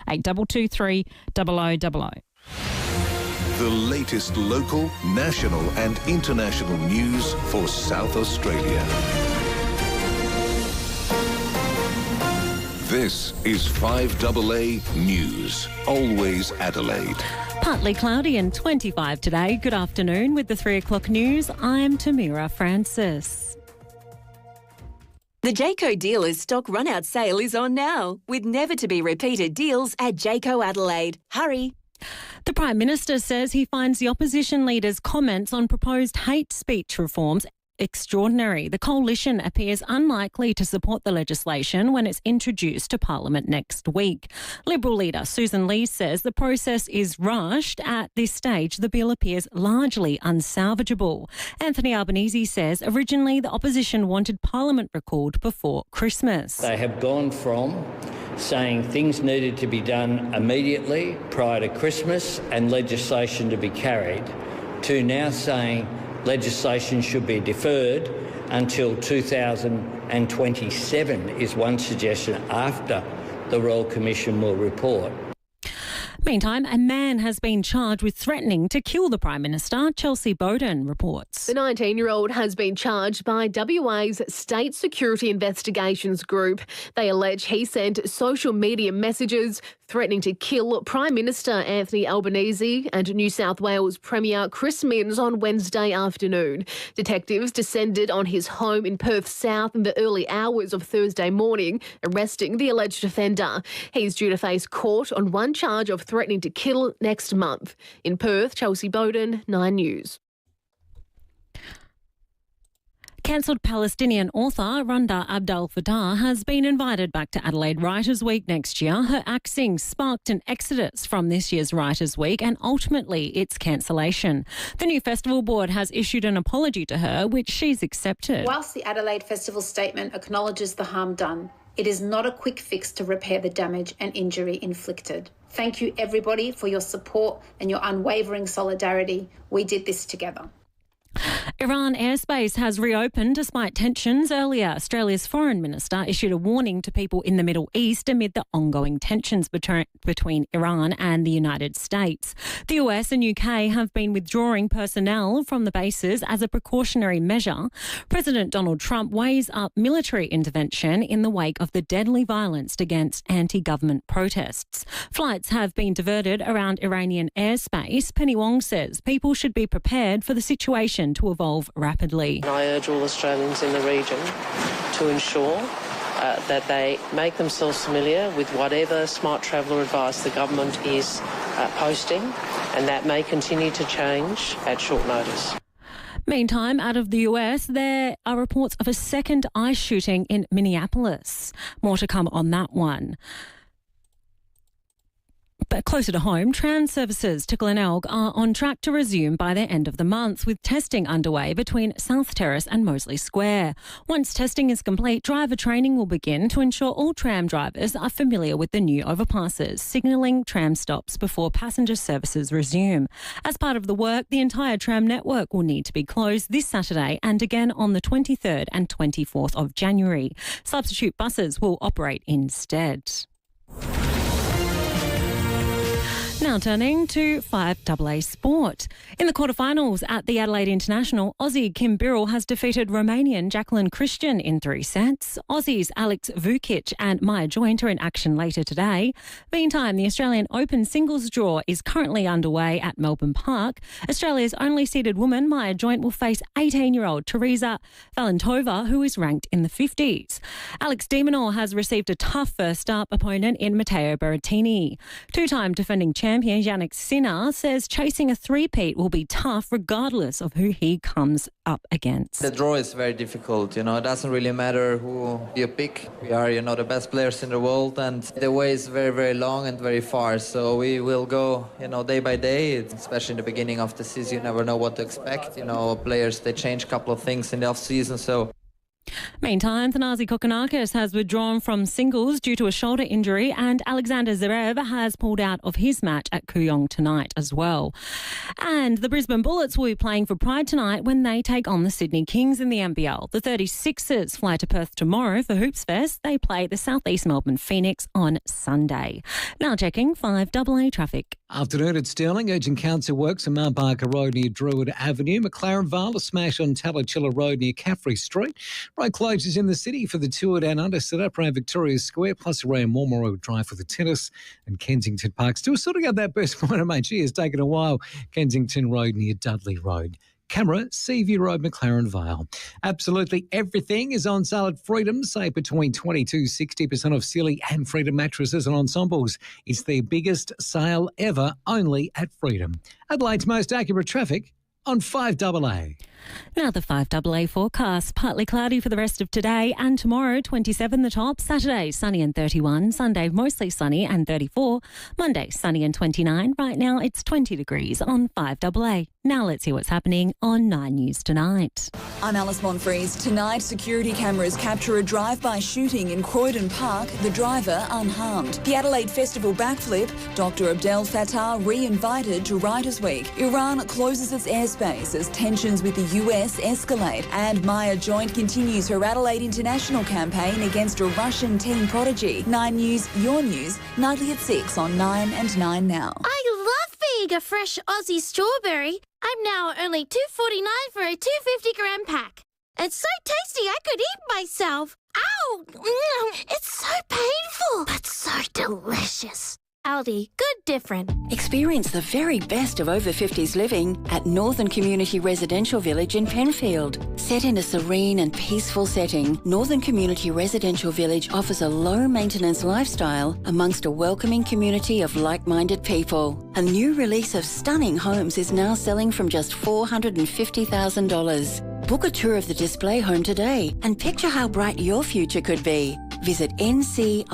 8223 0000. The latest local, national and international news for South Australia. This is 5AA News, always Adelaide. Partly cloudy and 25 today. Good afternoon. With the 3 o'clock news, I'm Tamira Francis. The Jayco Dealers stock run-out sale is on now, with never-to-be-repeated deals at Jayco Adelaide. Hurry! The Prime Minister says he finds the opposition leader's comments on proposed hate speech reforms extraordinary. The coalition appears unlikely to support the legislation when it's introduced to Parliament next week. Liberal leader Susan Lee says the process is rushed. At this stage, the bill appears largely unsalvageable. Anthony Albanese says originally the opposition wanted Parliament recalled before Christmas. They have gone from saying things needed to be done immediately prior to Christmas and legislation to be carried, to now saying legislation should be deferred until 2027 is one suggestion after the Royal Commission will report. Meantime, a man has been charged with threatening to kill the Prime Minister. Chelsea Bowden reports. The 19-year-old has been charged by WA's State Security Investigations Group. They allege he sent social media messages threatening to kill Prime Minister Anthony Albanese and New South Wales Premier Chris Minns on Wednesday afternoon. Detectives descended on his home in Perth South in the early hours of Thursday morning, arresting the alleged offender. He's due to face court on one charge of threatening to kill next month. In Perth, Chelsea Bowden, 9 News. Cancelled Palestinian author Randa Abdel Fattah has been invited back to Adelaide Writers' Week next year. Her acting sparked an exodus from this year's Writers' Week and ultimately its cancellation. The new festival board has issued an apology to her, which she's accepted. Whilst the Adelaide Festival statement acknowledges the harm done, it is not a quick fix to repair the damage and injury inflicted. Thank you, everybody, for your support and your unwavering solidarity. We did this together. Iran airspace has reopened despite tensions. Earlier, Australia's Foreign Minister issued a warning to people in the Middle East amid the ongoing tensions between Iran and the United States. The US and UK have been withdrawing personnel from the bases as a precautionary measure. President Donald Trump weighs up military intervention in the wake of the deadly violence against anti-government protests. Flights have been diverted around Iranian airspace. Penny Wong says people should be prepared for the situation to evolve rapidly. I urge all Australians in the region to ensure that they make themselves familiar with whatever smart traveller advice the government is posting, and that may continue to change at short notice. Meantime, out of the US, there are reports of a second ICE shooting in Minneapolis. More to come on that one. But closer to home, tram services to Glenelg are on track to resume by the end of the month, with testing underway between South Terrace and Moseley Square. Once testing is complete, driver training will begin to ensure all tram drivers are familiar with the new overpasses, signalling tram stops before passenger services resume. As part of the work, the entire tram network will need to be closed this Saturday and again on the 23rd and 24th of January. Substitute buses will operate instead. Now turning to 5AA Sport. In the quarterfinals at the Adelaide International, Aussie Kim Birrell has defeated Romanian Jacqueline Christian in 3 sets. Aussies Alex Vukic and Maya Joint are in action later today. Meantime, the Australian Open singles draw is currently underway at Melbourne Park. Australia's only seeded woman, Maya Joint, will face 18-year-old Teresa Valentova, who is ranked in the 50s. Alex de Minaur has received a tough first-up opponent in Matteo Berrettini. Two-time defending champion Yannick Sinner says chasing a three-peat will be tough regardless of who he comes up against. The draw is very difficult, it doesn't really matter who you pick. We are, the best players in the world, and the way is very, very long and very far. So we will go, day by day, especially in the beginning of the season. You never know what to expect. Players, they change a couple of things in the off-season, so Meantime, Thanasi Kokonakis has withdrawn from singles due to a shoulder injury, and Alexander Zverev has pulled out of his match at Kooyong tonight as well. And the Brisbane Bullets will be playing for pride tonight when they take on the Sydney Kings in the NBL. The 36ers fly to Perth tomorrow for Hoops Fest. They play the South East Melbourne Phoenix on Sunday. Now checking 5AA traffic. Afternoon at Stirling. Urgent council works on Mount Barker Road near Druid Avenue. McLaren Vale, a smash on Talachilla Road near Caffrey Street. Road closures in the city for the Tour Down Under set up around Victoria Square, plus around Mormoro Drive for the tennis, and Kensington Park. Still sorting out that best point of MG. It's taken a while. Kensington Road near Dudley Road. Camera, Seaview Road, McLaren Vale. Absolutely everything is on sale at Freedom. Save between 20-60% off Sealy and Freedom mattresses and ensembles. It's their biggest sale ever, only at Freedom. Adelaide's most accurate traffic on 5AA. Now the 5AA forecast. Partly cloudy for the rest of today and tomorrow, 27 the top. Saturday, sunny and 31. Sunday, mostly sunny and 34. Monday, sunny and 29. Right now, it's 20 degrees on 5AA. Now let's see what's happening on 9 News Tonight. I'm Alice Monfries. Tonight, security cameras capture a drive-by shooting in Croydon Park, the driver unharmed. The Adelaide Festival backflip, Dr. Abdel Fattah re-invited to Writers' Week. Iran closes its airspace as tensions with the US escalate, and Maya Joint continues her Adelaide International campaign against a Russian teen prodigy. 9 News, your news, nightly at 6 on 9 and 9 Now. I love FIVEAA fresh Aussie strawberry. I'm now only $2.49 for a 250-gram pack. It's so tasty I could eat myself. Ow! It's so painful, but so delicious. Aldi, good different. Experience the very best of over 50s living at Northern Community Residential Village in Penfield. Set in a serene and peaceful setting, Northern Community Residential Village offers a low-maintenance lifestyle amongst a welcoming community of like-minded people. A new release of stunning homes is now selling from just $450,000. Book a tour of the display home today and picture how bright your future could be. Visit ncrv.com.au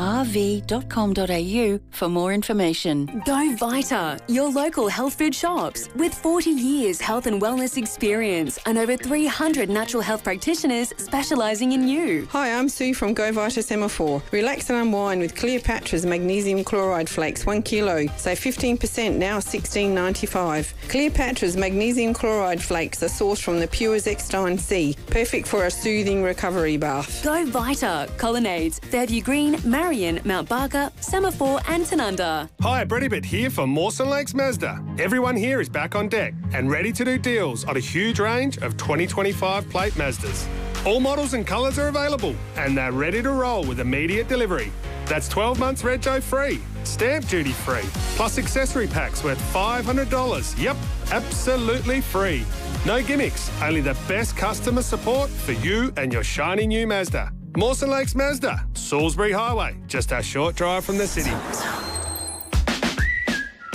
for more information. Go Vita, your local health food shops. With 40 years health and wellness experience and over 300 natural health practitioners specialising in you. Hi, I'm Sue from Go Vita Semaphore. Relax and unwind with Cleopatra's Magnesium Chloride Flakes, 1 kilo. Save 15%, now $16.95. Cleopatra's Magnesium Chloride Flakes are sourced from the Pure Zechstein Sea. Perfect for a soothing recovery bath. Go Vita, Colonnades, Fairview Green, Marion, Mount Barker, Semaphore and Tanunda. Hi, Brady Bit here for Mawson Lakes Mazda. Everyone here is back on deck and ready to do deals on a huge range of 2025 plate Mazdas. All models and colours are available and they're ready to roll with immediate delivery. That's 12 months rego free, stamp duty free, plus accessory packs worth $500. Yep, absolutely free. No gimmicks, only the best customer support for you and your shiny new Mazda. Mawson Lakes Mazda, Salisbury Highway, just a short drive from the city.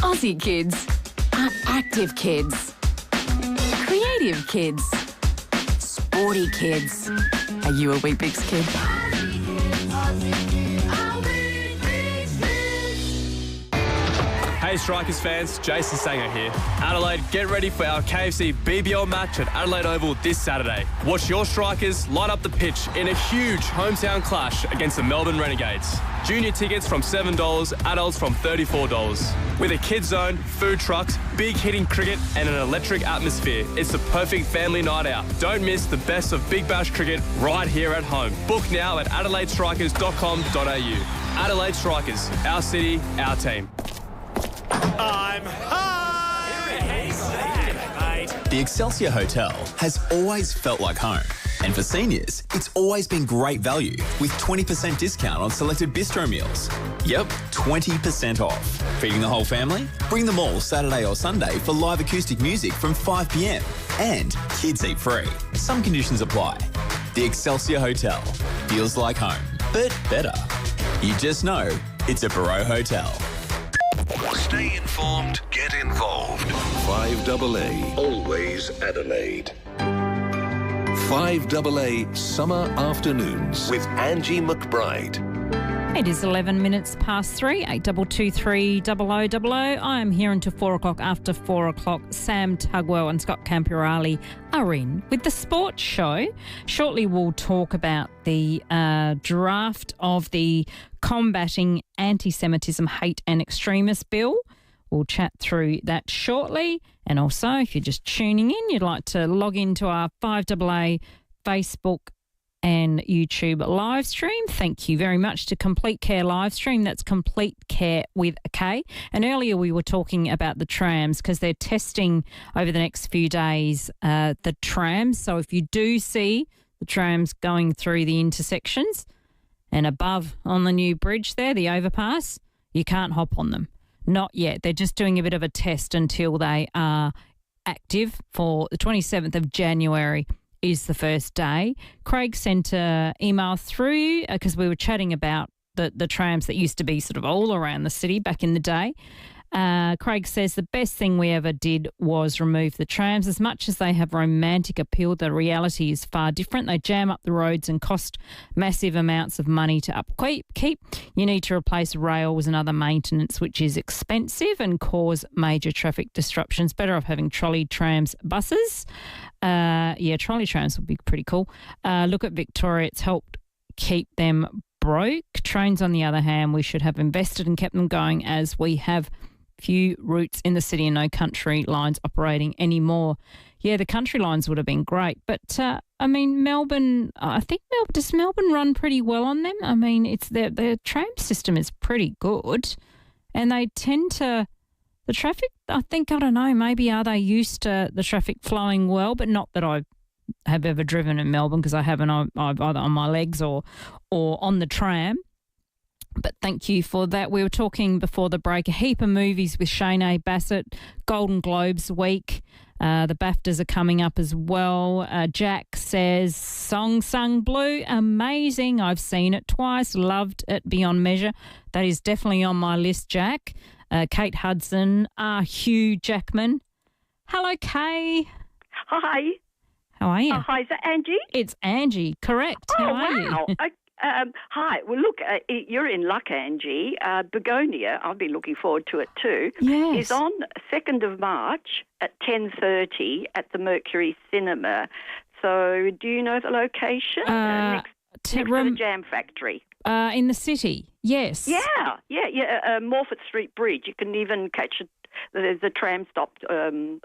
Aussie kids are active kids, creative kids, sporty kids. Are you a Weet-Bix kid? Hey Strikers fans, Jason Sanger here. Adelaide, get ready for our KFC BBL match at Adelaide Oval this Saturday. Watch your Strikers light up the pitch in a huge hometown clash against the Melbourne Renegades. Junior tickets from $7, adults from $34. With a kids zone, food trucks, big hitting cricket and an electric atmosphere, it's the perfect family night out. Don't miss the best of Big Bash cricket right here at home. Book now at adelaidestrikers.com.au. Adelaide Strikers, our city, our team. I'm high! The Excelsior Hotel has always felt like home. And for seniors, it's always been great value with 20% discount on selected bistro meals. Yep, 20% off. Feeding the whole family? Bring them all Saturday or Sunday for live acoustic music from 5 p.m. And kids eat free. Some conditions apply. The Excelsior Hotel feels like home, but better. You just know it's a Barreau Hotel. Stay informed, get involved. 5AA, always Adelaide. 5AA Summer Afternoons with Angie McBride. It is 11 minutes past 3, 8223 0000. I am here until 4 o'clock. After 4 o'clock, Sam Tugwell and Scott Camperali are in with the sports show. Shortly, we'll talk about the draft of the Combating Anti-Semitism, Hate and Extremist Bill. We'll chat through that shortly. And also, if you're just tuning in, you'd like to log into our 5AA Facebook and YouTube live stream. Thank you very much to Complete Care live stream. That's Complete Care with a K. And earlier we were talking about the trams because they're testing over the next few days the trams. So if you do see the trams going through the intersections and above on the new bridge there, the overpass, you can't hop on them. Not yet. They're just doing a bit of a test until they are active for the 27th of January. Is the first day. Craig sent an email through because we were chatting about the trams that used to be sort of all around the city back in the day. Craig says the best thing we ever did was remove the trams. As much as they have romantic appeal, the reality is far different. They jam up the roads and cost massive amounts of money to upkeep. You need to replace rails and other maintenance, which is expensive and cause major traffic disruptions. Better off having trolley trams, buses. Trolley trams would be pretty cool. Look at Victoria. It's helped keep them broke. Trains, on the other hand, we should have invested and kept them going, as we have few routes in the city and no country lines operating anymore. Yeah, the country lines would have been great. But, Melbourne, does Melbourne run pretty well on them? I mean, it's their tram system is pretty good and they tend to, the traffic, I don't know, maybe are they used to the traffic flowing well, but not that I have ever driven in Melbourne because I haven't, I've either on my legs or on the tram. But thank you for that. We were talking before the break, a heap of movies with Shane Bassett, Golden Globes week. The BAFTAs are coming up as well. Jack says, Song Sung Blue, amazing. I've seen it twice, loved it beyond measure. That is definitely on my list, Jack. Kate Hudson, Hugh Jackman. Hello, Kay. Hi. How are you? Hi, is that Angie? It's Angie, correct. How are you? Hi. Well, look, you're in luck, Angie. Begonia, I've been looking forward to it too, yes. is on 2nd of March at 10:30 at the Mercury Cinema. So do you know the location? Next to the Jam Factory. In the city, yes. Yeah. Morford Street Bridge. You can even catch it. There's a tram stop on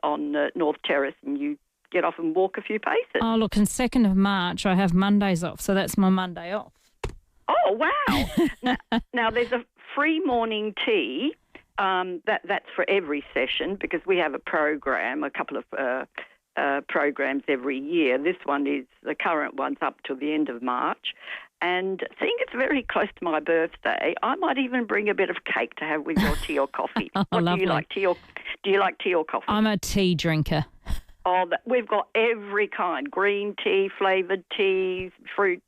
North Terrace and you get off and walk a few paces. Oh, look, on 2nd of March, I have Mondays off, so that's my Monday off. Oh, wow. Now, there's a free morning tea. That's for every session because we have a program, a couple of programs every year. This one is, the current one's up to the end of March. And seeing it's very close to my birthday, I might even bring a bit of cake to have with your tea or coffee. What lovely. Do you like, do you like tea or coffee? I'm a tea drinker. Oh, we've got every kind, green tea, flavoured teas, fruit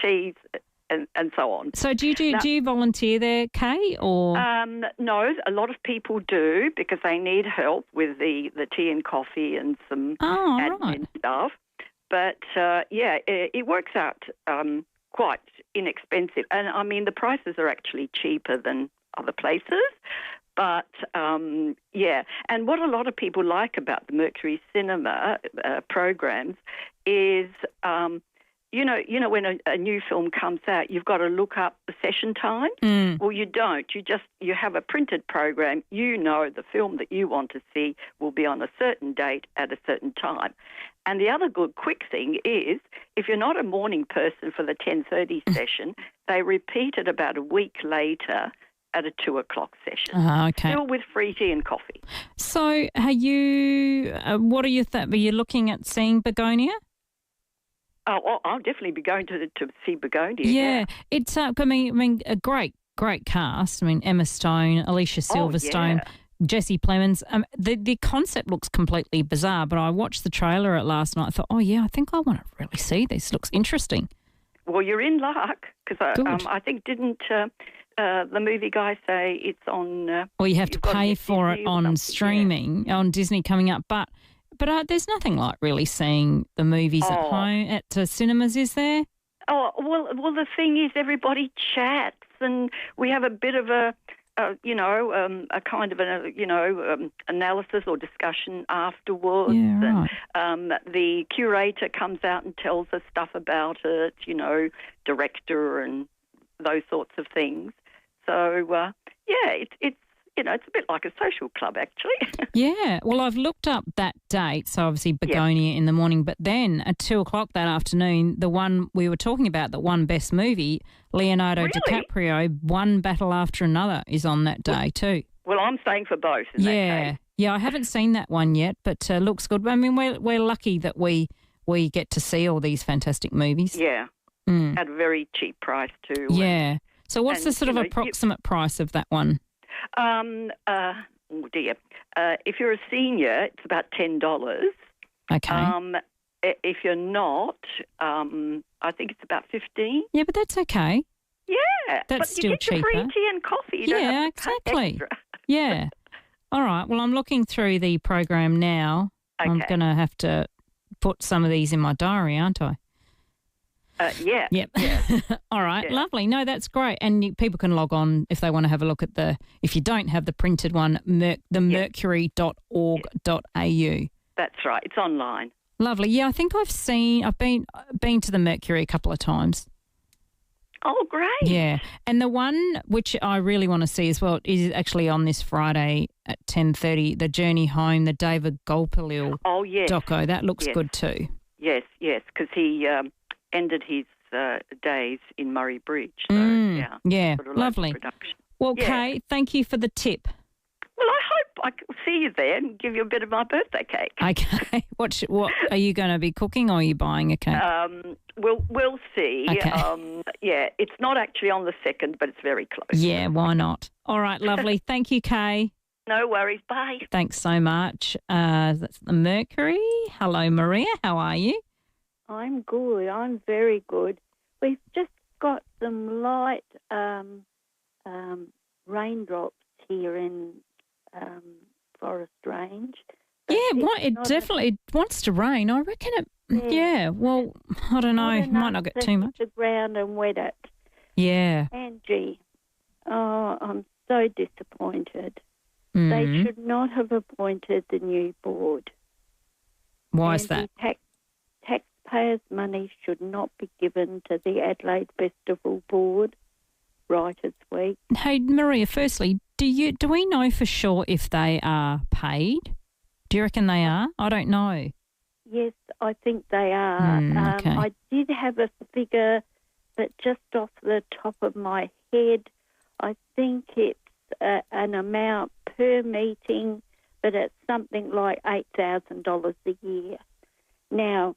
teas, and so on. So do you volunteer there, Kay, or? No, a lot of people do because they need help with the tea and coffee and some admin stuff. But, it works out quite inexpensive. And, I mean, the prices are actually cheaper than other places. But, and what a lot of people like about the Mercury Cinema programs is, when a new film comes out, you've got to look up the session time. Well, you don't. You have a printed program. You know the film that you want to see will be on a certain date at a certain time. And the other good quick thing is, if you're not a morning person for the 10:30 session, they repeat it about a week later at a 2 o'clock session. Okay. Still with free tea and coffee. So are you, what are you, are you looking at seeing Begonia? Oh, I'll definitely be going to see Begonia. Yeah. It's, I mean, a great cast. I mean, Emma Stone, Alicia Silverstone, Jesse Plemons. The concept looks completely bizarre, but I watched the trailer last night. I thought, I think I want to really see this. Looks interesting. Well, you're in luck because I think didn't the movie guy say it's on... well, you have to pay for it on streaming, on Disney coming up, but there's nothing like really seeing the movies at home, at cinemas, is there? Oh, well, the thing is everybody chats and we have a bit of a kind of analysis or discussion afterwards. Yeah, right. And the curator comes out and tells us stuff about it, director and those sorts of things. So, it's it's a bit like a social club, actually. Yeah. Well, I've looked up that date, so obviously Begonia in the morning, but then at 2:00 that afternoon, the one we were talking about that won Best Movie, Leonardo DiCaprio, One Battle After Another, is on that day too. Well, I'm staying for both in that case. Yeah, I haven't seen that one yet, but looks good. I mean, we're lucky that we get to see all these fantastic movies. Yeah, at a very cheap price too. Yeah. So what's the sort of approximate price of that one? If you're a senior, it's about $10. Okay. If you're not, I think it's about $15. Yeah, but that's okay. Yeah, that's but still you get cheaper. your free tea and coffee. You don't have to pay exactly. extra. Yeah. All right. Well, I'm looking through the program now. Okay. I'm going to have to put some of these in my diary, aren't I? Yeah. Yep. Yeah. All right. Yeah. Lovely. No, that's great. And people can log on if they want to have a look at if you don't have the printed one, themercury.org.au. That's right. It's online. Lovely. Yeah, I think I've been to the Mercury a couple of times. Oh, great. Yeah. And the one which I really want to see as well is actually on this Friday at 10:30, The Journey Home, the David Golpalil doco. That looks good too. Yes, because he ended his days in Murray Bridge. So, yeah, sort of lovely. Production. Well, Kay, thank you for the tip. Well, I hope I can see you there and give you a bit of my birthday cake. Okay. What are you going to be cooking, or are you buying a cake? We'll see. Okay. It's not actually on the 2nd, but it's very close. Yeah, why not? All right, lovely. Thank you, Kay. No worries. Bye. Thanks so much. That's the Mercury. Hello, Maria. How are you? I'm good. I'm very good. We've just got some light raindrops here in Forest Range. Yeah, it definitely wants to rain. I reckon it. Yeah. Well, I don't know. It might not get too much. The ground and wet it. Yeah. Angie, I'm so disappointed. They should not have appointed the new board. Why is that? Taxpayers' money should not be given to the Adelaide Festival Board, Writers' Week. Hey, Maria, firstly, do we know for sure if they are paid? Do you reckon they are? I don't know. Yes, I think they are. Okay. I did have a figure, but just off the top of my head, I think it's an amount per meeting, but it's something like $8,000 a year. Now,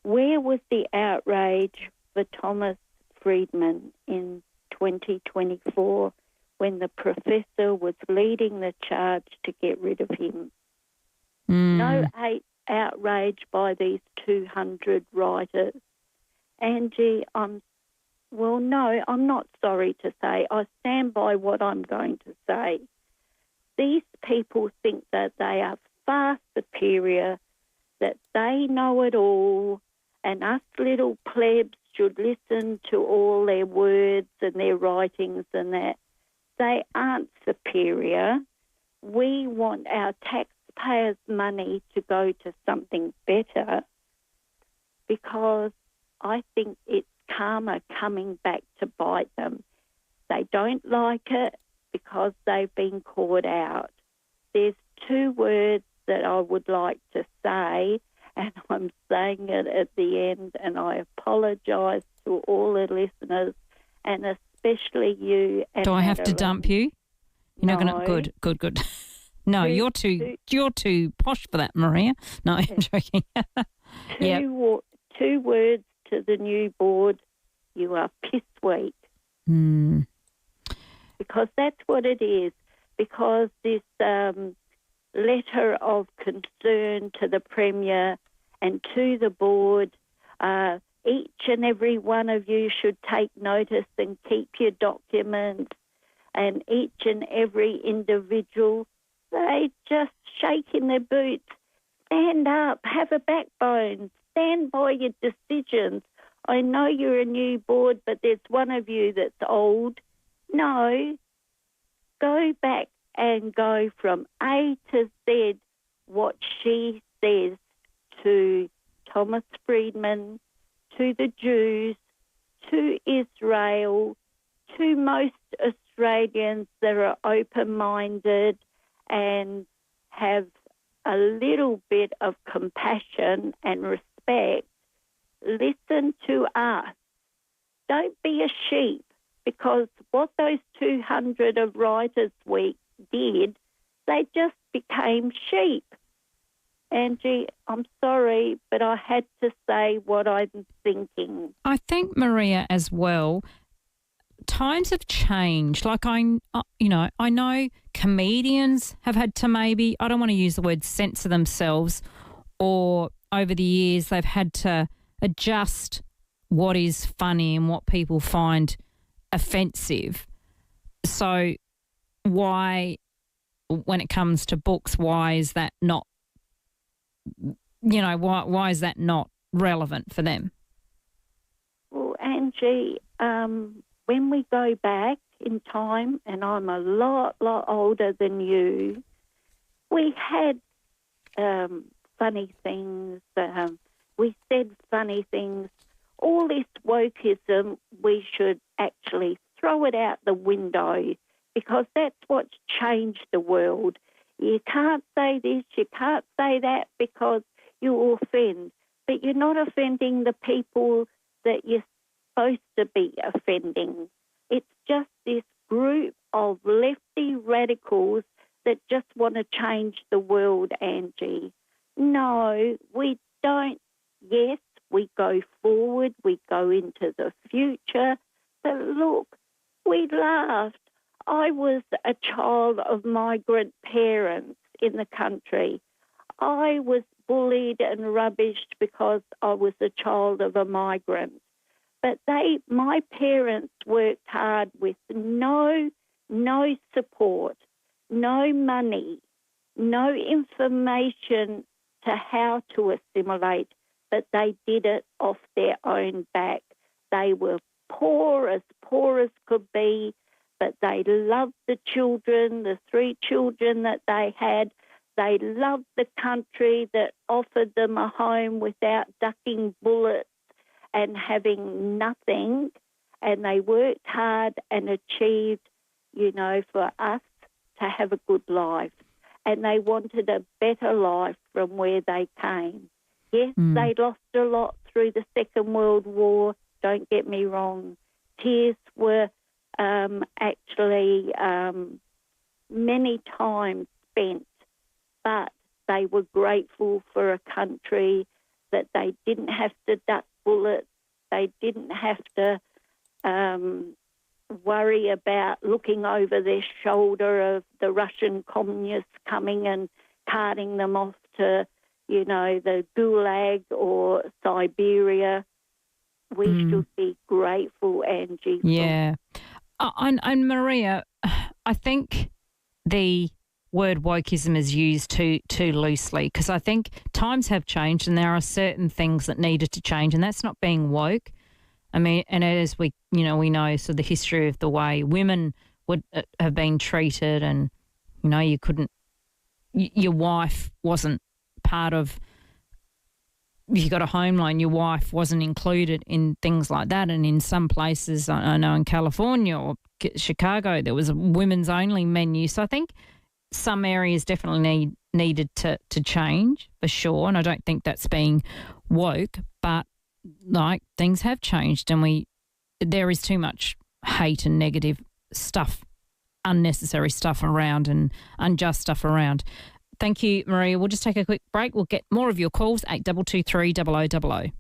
where was the outrage for Thomas Friedman in 2024 when the professor was leading the charge to get rid of him? No outrage by these 200 writers. Angie, I'm not sorry to say. I stand by what I'm going to say. These people think that they are far superior, that they know it all, and us little plebs should listen to all their words and their writings and that. They aren't superior. We want our taxpayers' money to go to something better, because I think it's karma coming back to bite them. They don't like it because they've been caught out. There's two words that I would like to say, and I'm saying it at the end, and I apologise to all the listeners, and especially you. And do I have to dump you? You're not No. going to. Good. No, you're too posh for that, Maria. No, I'm joking. Two words to the new board: you are piss weak. Because that's what it is. Because this letter of concern to the Premier and to the board, each and every one of you should take notice and keep your documents, and each and every individual, they just shaking their boots. Stand up, have a backbone, stand by your decisions. I know you're a new board, but there's one of you that's old No, go back and go from A to Z what she says to Thomas Friedman, to the Jews, to Israel, to most Australians that are open-minded and have a little bit of compassion and respect. Listen to us. Don't be a sheep, because what those 200 of Writers' Week did, they just became sheep. Angie, I'm sorry, but I had to say what I'm thinking. I think, Maria, as well, times have changed. Like, I know comedians have had to maybe, I don't want to use the word censor themselves, or over the years they've had to adjust what is funny and what people find offensive. So why, when it comes to books, why is that not, why is that not relevant for them? Well, Angie, when we go back in time, and I'm a lot older than you, we had funny things, we said funny things. All this wokeism, we should actually throw it out the window, because that's what's changed the world. You can't say this, you can't say that, because you offend. But you're not offending the people that you're supposed to be offending. It's just this group of lefty radicals that just want to change the world, Angie. No, we don't. Yes, we go forward, we go into the future. But look, we laughed. I was a child of migrant parents in the country. I was bullied and rubbished because I was a child of a migrant. But my parents worked hard with no support, no money, no information to how to assimilate, but they did it off their own back. They were poor as could be, but they loved the children, the 3 children that they had. They loved the country that offered them a home without ducking bullets and having nothing. And they worked hard and achieved, for us to have a good life. And they wanted a better life from where they came. Yes, they lost a lot through the Second World War, don't get me wrong. Tears were actually many times spent, but they were grateful for a country that they didn't have to duck bullets, they didn't have to worry about looking over their shoulder of the Russian communists coming and carting them off to, the Gulag or Siberia. We should be grateful, Angie. Yeah. And Maria, I think the word wokeism is used too loosely, because I think times have changed and there are certain things that needed to change, and that's not being woke. I mean, and as we know, so the history of the way women would have been treated, and, you couldn't, your wife wasn't part of, if you got a home loan, your wife wasn't included in things like that. And in some places, I know in California or Chicago, there was a women's only menu. So I think some areas definitely needed to change for sure. And I don't think that's being woke, but like things have changed, and there is too much hate and negative stuff, unnecessary stuff around and unjust stuff around. Thank you, Maria. We'll just take a quick break. We'll get more of your calls, 8223 0000.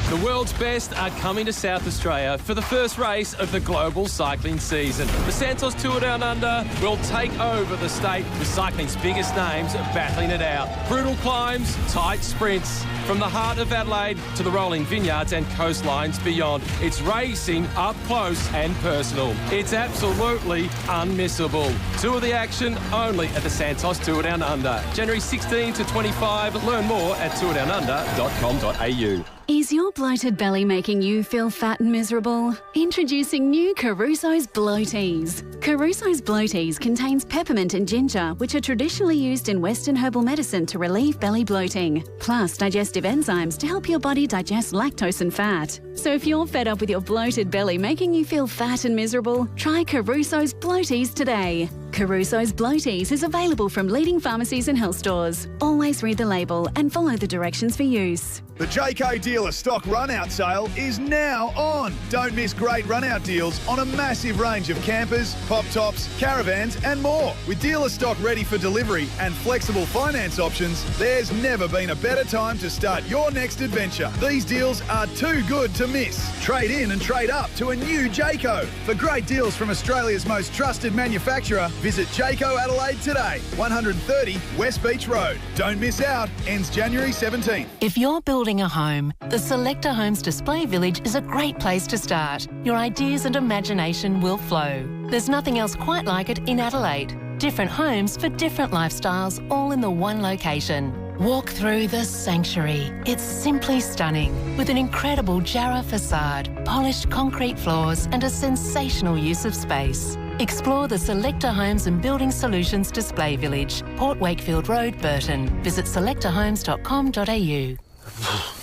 The world's best are coming to South Australia for the first race of the global cycling season. The Santos Tour Down Under will take over the state with cycling's biggest names battling it out. Brutal climbs, tight sprints, from the heart of Adelaide to the rolling vineyards and coastlines beyond. It's racing up close and personal. It's absolutely unmissable. Tour the action only at the Santos Tour Down Under. January 16 to 25. Learn more at tourdownunder.com.au. Is your bloated belly making you feel fat and miserable? Introducing new Caruso's Bloaties. Caruso's Bloaties contains peppermint and ginger, which are traditionally used in Western herbal medicine to relieve belly bloating, plus digestive enzymes to help your body digest lactose and fat. So if you're fed up with your bloated belly making you feel fat and miserable, try Caruso's Bloaties today. Caruso's Bloaties is available from leading pharmacies and health stores. Always read the label and follow the directions for use. The Jayco Dealer Stock Run-Out Sale is now on. Don't miss great run-out deals on a massive range of campers, pop-tops, caravans and more. With dealer stock ready for delivery and flexible finance options, there's never been a better time to start your next adventure. These deals are too good to miss. Trade in and trade up to a new Jayco. For great deals from Australia's most trusted manufacturer, visit Jayco Adelaide today, 130 West Beach Road. Don't miss out. Ends January 17th. If you're building a home, the Selector Homes Display Village is a great place to start. Your ideas and imagination will flow. There's nothing else quite like it in Adelaide. Different homes for different lifestyles, all in the one location. Walk through the sanctuary. It's simply stunning, with an incredible Jarrah facade, polished concrete floors and a sensational use of space. Explore the Selector Homes and Building Solutions Display Village, Port Wakefield Road, Burton. Visit selectorhomes.com.au. Ow,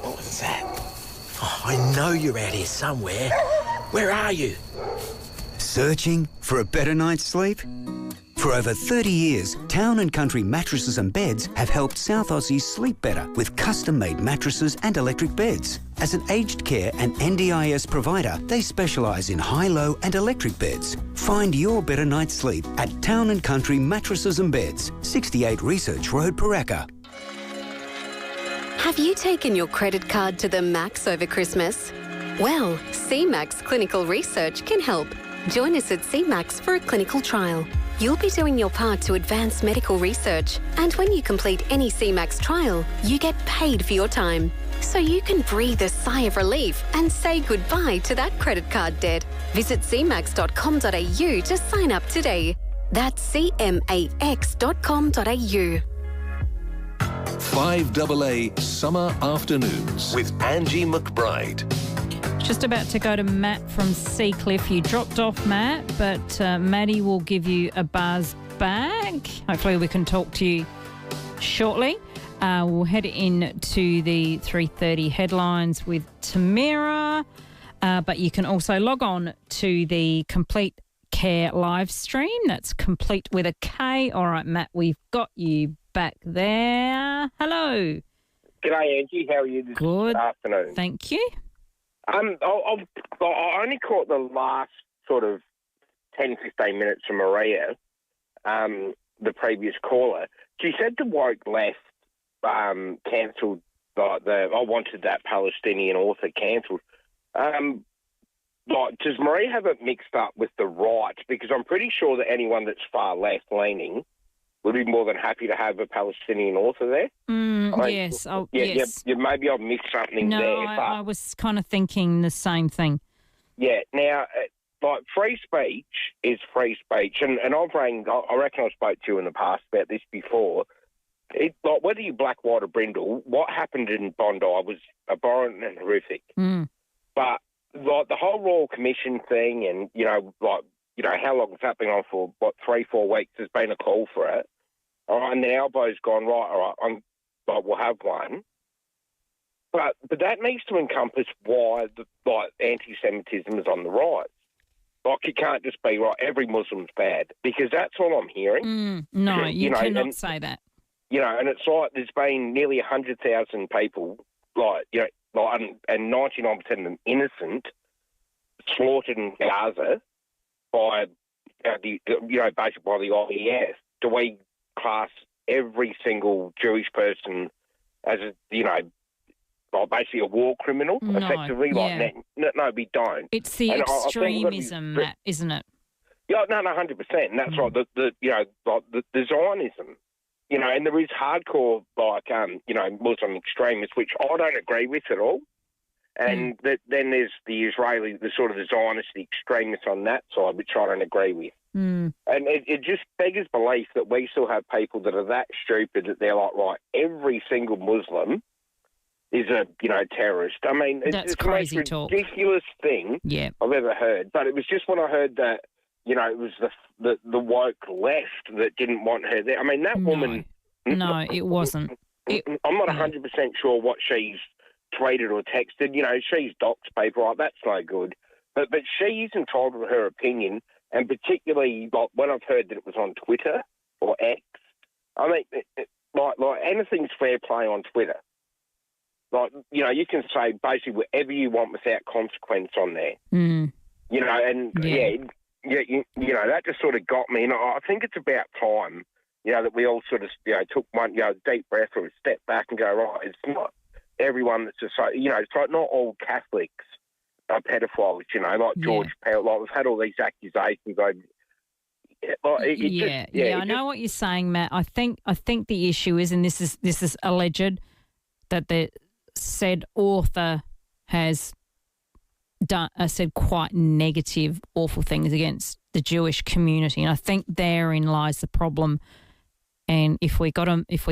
what was that? Oh, I know you're out here somewhere. Where are you? Searching for a better night's sleep? For over 30 years, Town and Country Mattresses and Beds have helped South Aussies sleep better with custom-made mattresses and electric beds. As an aged care and NDIS provider, they specialise in high-low and electric beds. Find your better night's sleep at Town and Country Mattresses and Beds, 68 Research Road, Paraka. Have you taken your credit card to the max over Christmas? Well, CMAX Clinical Research can help. Join us at CMAX for a clinical trial. You'll be doing your part to advance medical research, and when you complete any CMAX trial, you get paid for your time. So you can breathe a sigh of relief and say goodbye to that credit card debt. Visit cmax.com.au to sign up today. That's cmax.com.au. 5AA Summer Afternoons with Angie McBride. Just about to go to Matt from Seacliff. You dropped off, Matt, but Maddie will give you a buzz back. Hopefully we can talk to you shortly. We'll head into the 3:30 headlines with Tamira, but you can also log on to the Complete Care live stream. That's complete with a K. All right, Matt, we've got you back there. Hello. G'day, Angie. How are you this afternoon? Thank you. I only caught the last sort of 10, 15 minutes from Maria, the previous caller. She said the woke left cancelled I wanted that Palestinian author cancelled. Does Maria have it mixed up with the right? Because I'm pretty sure that anyone that's far left-leaning would be more than happy to have a Palestinian author there. Yes. Yes. Maybe I've missed something there. No, I was kind of thinking the same thing. Yeah. Now, free speech is free speech. And I've I reckon I spoke to you in the past about this before. Whether you black, white or brindle, what happened in Bondi was abhorrent and horrific. But the whole Royal Commission thing and, how long has that been on for, 3-4 weeks? There's been a call for it. All right, and the Albo's gone, all right, we'll have one. But that needs to encompass why anti-Semitism is on the rise. It can't just be, right, every Muslim's bad, because that's all I'm hearing. No, you cannot say that. And it's like there's been nearly 100,000 people, and 99% of them innocent, slaughtered in Gaza by basically by the IES. Do we class every single Jewish person as basically a war criminal, effectively? No, we don't. It's the extremism, Matt, isn't it? Yeah, no, 100%. And that's right. The Zionism, and there is hardcore Muslim extremists, which I don't agree with at all. And then there's the sort of the Zionist extremists on that side, which I don't agree with. And it just beggars belief that we still have people that are that stupid that they're like, right, every single Muslim is a terrorist. I mean, it's crazy the most talk. ridiculous thing I've ever heard. But it was just when I heard that, it was the woke left that didn't want her there. I mean, that woman. No, it wasn't. I'm not 100% sure what she's tweeted or texted. She's doxed people. Right? That's no good. But she's entitled to her opinion, and particularly when I've heard that it was on Twitter or X. I mean, like anything's fair play on Twitter. Like, you can say basically whatever you want without consequence on there. Mm. That just sort of got me. And I think it's about time, that we all sort of, took one, deep breath or a step back and go, right, it's not everyone that's just, it's like not all Catholics are pedophiles, like George Pell. Like, we've had all these accusations over. I know what you're saying, Matt. I think the issue is, and this is alleged, that the said author has said quite negative, awful things against the Jewish community, and I think therein lies the problem. And if we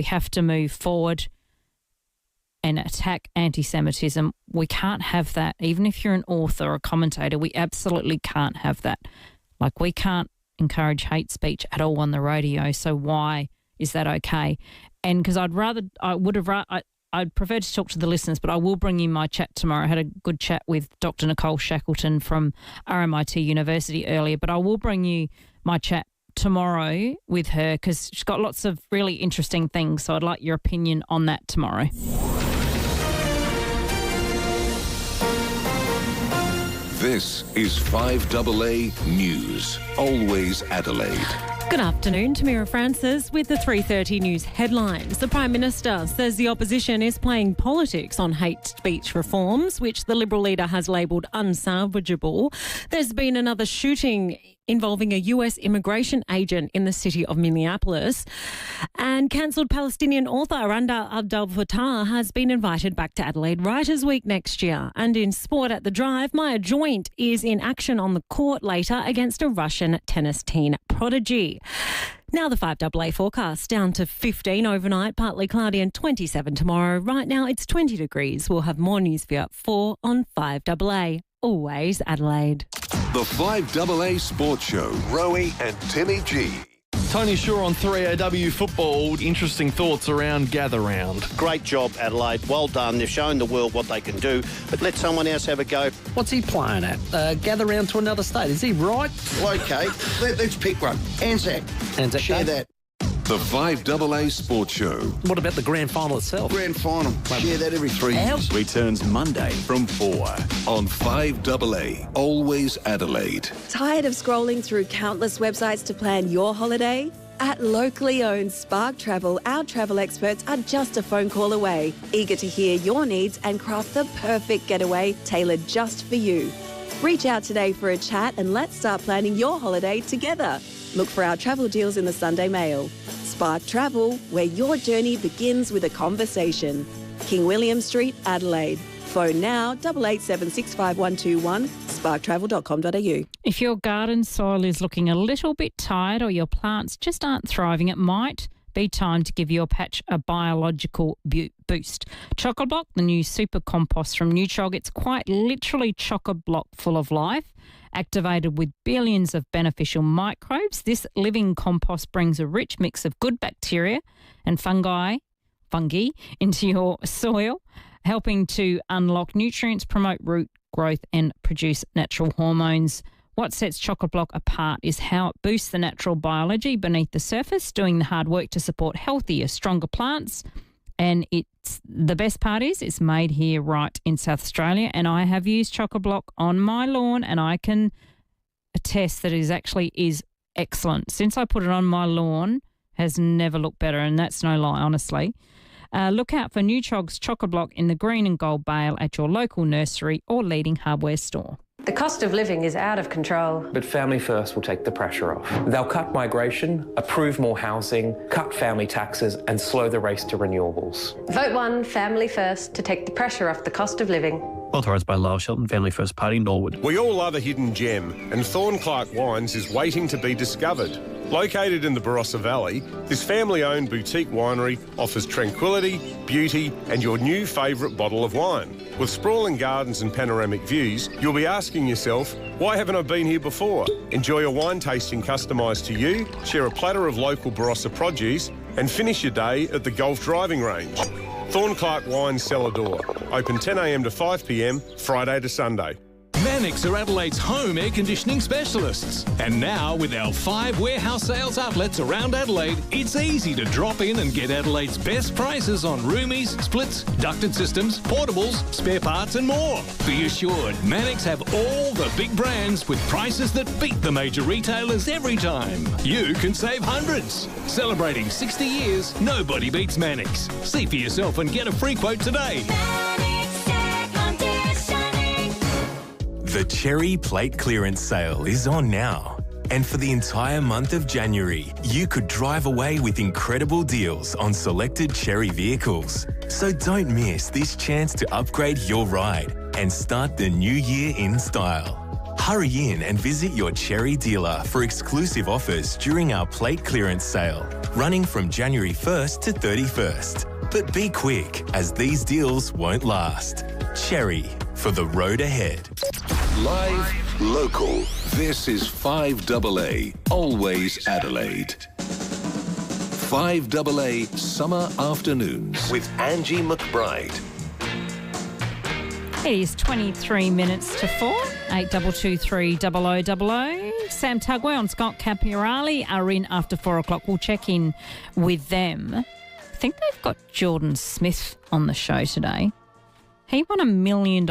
have to move forward and attack anti-Semitism, we can't have that. Even if you're an author or a commentator, we absolutely can't have that. Like, we can't encourage hate speech at all on the radio. So why is that okay? And because I'd prefer to talk to the listeners, but I will bring you my chat tomorrow. I had a good chat with Dr. Nicole Shackleton from RMIT University earlier, but I will bring you my chat tomorrow with her because she's got lots of really interesting things. So I'd like your opinion on that tomorrow. This is 5AA News, always Adelaide. Good afternoon, Tamira Francis with the 3:30 news headlines. The Prime Minister says the opposition is playing politics on hate speech reforms, which the Liberal leader has labelled unsalvageable. There's been another shooting involving a US immigration agent in the city of Minneapolis. And cancelled Palestinian author Randa Abdel Fattah has been invited back to Adelaide Writers' Week next year. And in sport at the Drive, Maya Joint is in action on the court later against a Russian tennis teen prodigy. Now the 5AA forecast, down to 15 overnight, partly cloudy and 27 tomorrow. Right now it's 20 degrees. We'll have more news for you at 4 on 5AA. Always Adelaide. The 5AA Sports Show, Rowie and Timmy G. Tony Shaw on 3AW Football. Interesting thoughts around Gather Round. Great job, Adelaide. Well done. They've shown the world what they can do, but let someone else have a go. What's he playing at? Gather Round to another state. Is he right? Okay, let's pick one. Anzac. Share that. The 5AA Sports Show. What about the grand final itself? Grand final. Share that every 3 years. Returns Monday from 4 on 5AA, always Adelaide. Tired of scrolling through countless websites to plan your holiday? At locally owned Spark Travel, our travel experts are just a phone call away, eager to hear your needs and craft the perfect getaway tailored just for you. Reach out today for a chat and let's start planning your holiday together. Look for our travel deals in the Sunday Mail. Spark Travel, where your journey begins with a conversation. King William Street, Adelaide. Phone now 88765121, sparktravel.com.au. If your garden soil is looking a little bit tired or your plants just aren't thriving, it might be time to give your patch a biological boost. Chock-a-Block, the new super compost from Nutrog, it's quite literally chock-a-block full of life. Activated with billions of beneficial microbes, this living compost brings a rich mix of good bacteria and fungi into your soil, helping to unlock nutrients, promote root growth and produce natural hormones. What sets Chock-a-Block apart is how it boosts the natural biology beneath the surface, doing the hard work to support healthier, stronger plants. And the best part is it's made here right in South Australia, and I have used Chock-a-Block on my lawn and I can attest that it is excellent. Since I put it on my lawn, has never looked better, and that's no lie, honestly. Look out for Nutrog's Chock-a-Block in the green and gold bale at your local nursery or leading hardware store. The cost of living is out of control. But Family First will take the pressure off. They'll cut migration, approve more housing, cut family taxes and slow the race to renewables. Vote 1 Family First to take the pressure off the cost of living. Authorised by Lyle Shelton Family First Party, Norwood. We all love a hidden gem, and Thornclark Wines is waiting to be discovered. Located in the Barossa Valley, this family-owned boutique winery offers tranquility, beauty and your new favourite bottle of wine. With sprawling gardens and panoramic views, you'll be asking yourself, why haven't I been here before? Enjoy a wine tasting customised to you, share a platter of local Barossa produce and finish your day at the golf driving range. Thornclark Wine Cellar Door. Open 10 a.m. to 5 p.m, Friday to Sunday. Mannix are Adelaide's home air conditioning specialists. And now, with our 5 warehouse sales outlets around Adelaide, it's easy to drop in and get Adelaide's best prices on roomies, splits, ducted systems, portables, spare parts and more. Be assured, Mannix have all the big brands with prices that beat the major retailers every time. You can save hundreds. Celebrating 60 years, nobody beats Mannix. See for yourself and get a free quote today. The Cherry Plate Clearance Sale is on now. And for the entire month of January, you could drive away with incredible deals on selected Cherry vehicles. So don't miss this chance to upgrade your ride and start the new year in style. Hurry in and visit your Cherry dealer for exclusive offers during our plate clearance sale, running from January 1st to 31st. But be quick, as these deals won't last. Cherry, for the road ahead. Live, local. This is 5AA, always Adelaide. 5AA Summer Afternoons with Angie McBride. It is 23 minutes to 4, 8223 0000. Sam Tugwell and Scott Campiorali are in after 4 o'clock. We'll check in with them. I think they've got Jordan Smith on the show today. He won $1 million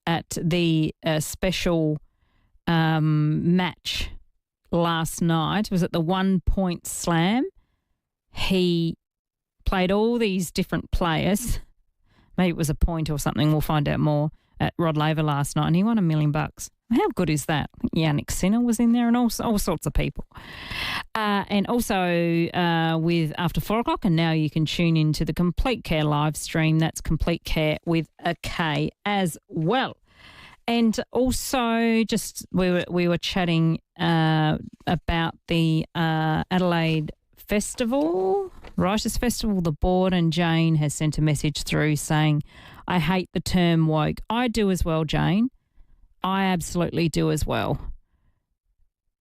at the special match last night. It was at the 1 Point Slam. He played all these different players. Maybe it was a point or something. We'll find out more at Rod Laver last night, and he won $1 million. How good is that? I think Yannick Sinner was in there and all sorts of people. And also with After 4 o'clock, and now you can tune into the Complete Care live stream. That's Complete Care with a K as well. And also just we were chatting about the Adelaide Festival, Writers' Festival. The board and Jane has sent a message through saying, I hate the term woke. I do as well, Jane. I absolutely do as well.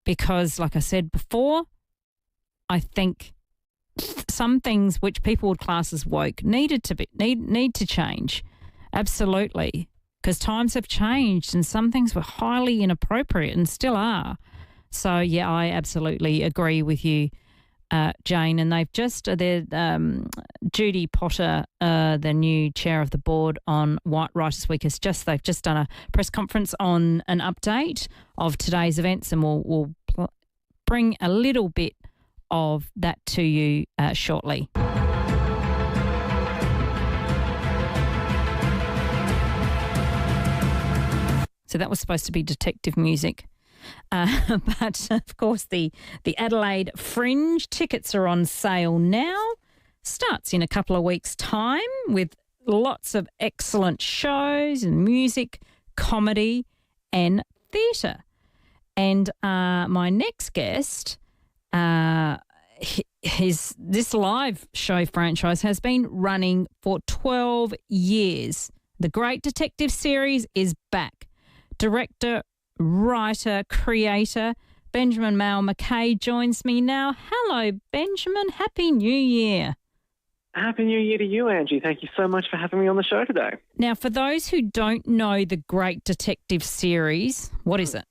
Because, like I said before, I think some things which people would class as woke need to change. Absolutely. Because times have changed and some things were highly inappropriate and still are. So, yeah, I absolutely agree with you, Jane. And they've just, Judy Potter, the new chair of the board on White Writers Week, they've just done a press conference on an update of today's events, and we'll bring a little bit of that to you shortly. So that was supposed to be detective music. But, of course, the Adelaide Fringe tickets are on sale now. Starts in a couple of weeks' time with lots of excellent shows and music, comedy and theatre. And my next guest, this live show franchise has been running for 12 years. The Great Detective series is back. Director, writer, creator, Benjamin Mao McKay joins me now. Hello, Benjamin. Happy New Year. Happy New Year to you, Angie. Thank you so much for having me on the show today. Now, for those who don't know the Great Detective series, what is it?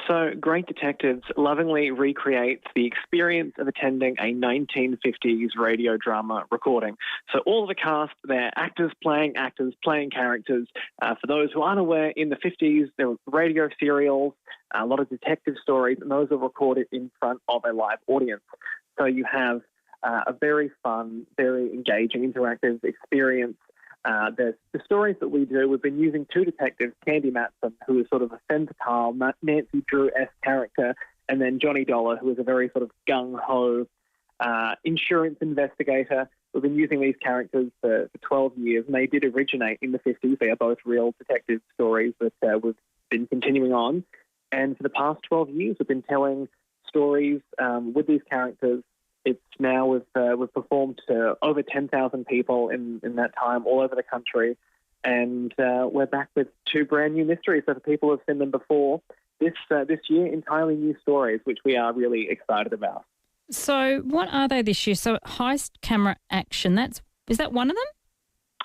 So, Great Detectives lovingly recreates the experience of attending a 1950s radio drama recording. So all of the cast, they're actors playing characters. For those who aren't aware, in the 50s, there were radio serials, a lot of detective stories, and those are recorded in front of a live audience. So you have a very fun, very engaging, interactive experience. There's the stories that we do. We've been using two detectives, Candy Matson, who is sort of a centre-pile, Nancy Drew-esque character, and then Johnny Dollar, who is a very sort of gung-ho insurance investigator. we've been using these characters for 12 years, and they did originate in the 50s. They are both real detective stories that we've been continuing on. And for the past 12 years, we've been telling stories with these characters. It's now we've performed to over 10,000 people in that time all over the country. And we're back with 2 brand new mysteries. So for people who have seen them before, this year, entirely new stories, which we are really excited about. So what are they this year? So heist, camera, action. Is that one of them?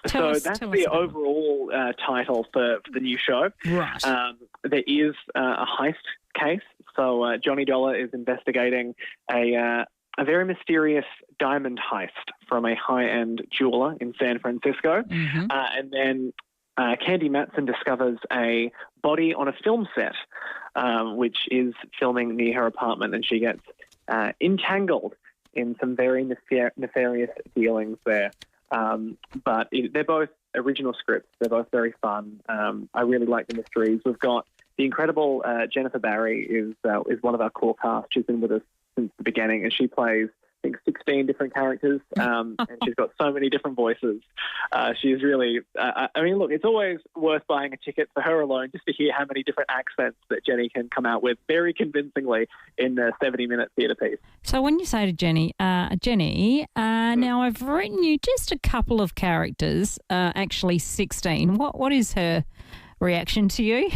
That's the overall title for the new show. Right. There is a heist case. So Johnny Dollar is investigating a very mysterious diamond heist from a high-end jeweler in San Francisco. Mm-hmm. And then Candy Matson discovers a body on a film set, which is filming near her apartment, and she gets entangled in some very nefarious dealings there. But they're both original scripts. They're both very fun. I really like the mysteries. We've got the incredible Jennifer Barry is one of our core cast. She's been with us since the beginning, and she plays, I think, 16 different characters, and she's got so many different voices. She's really, I mean, look, it's always worth buying a ticket for her alone just to hear how many different accents that Jenny can come out with very convincingly in a 70-minute theatre piece. So when you say to Jenny, now I've written you just a couple of characters, actually 16. What is her reaction to you?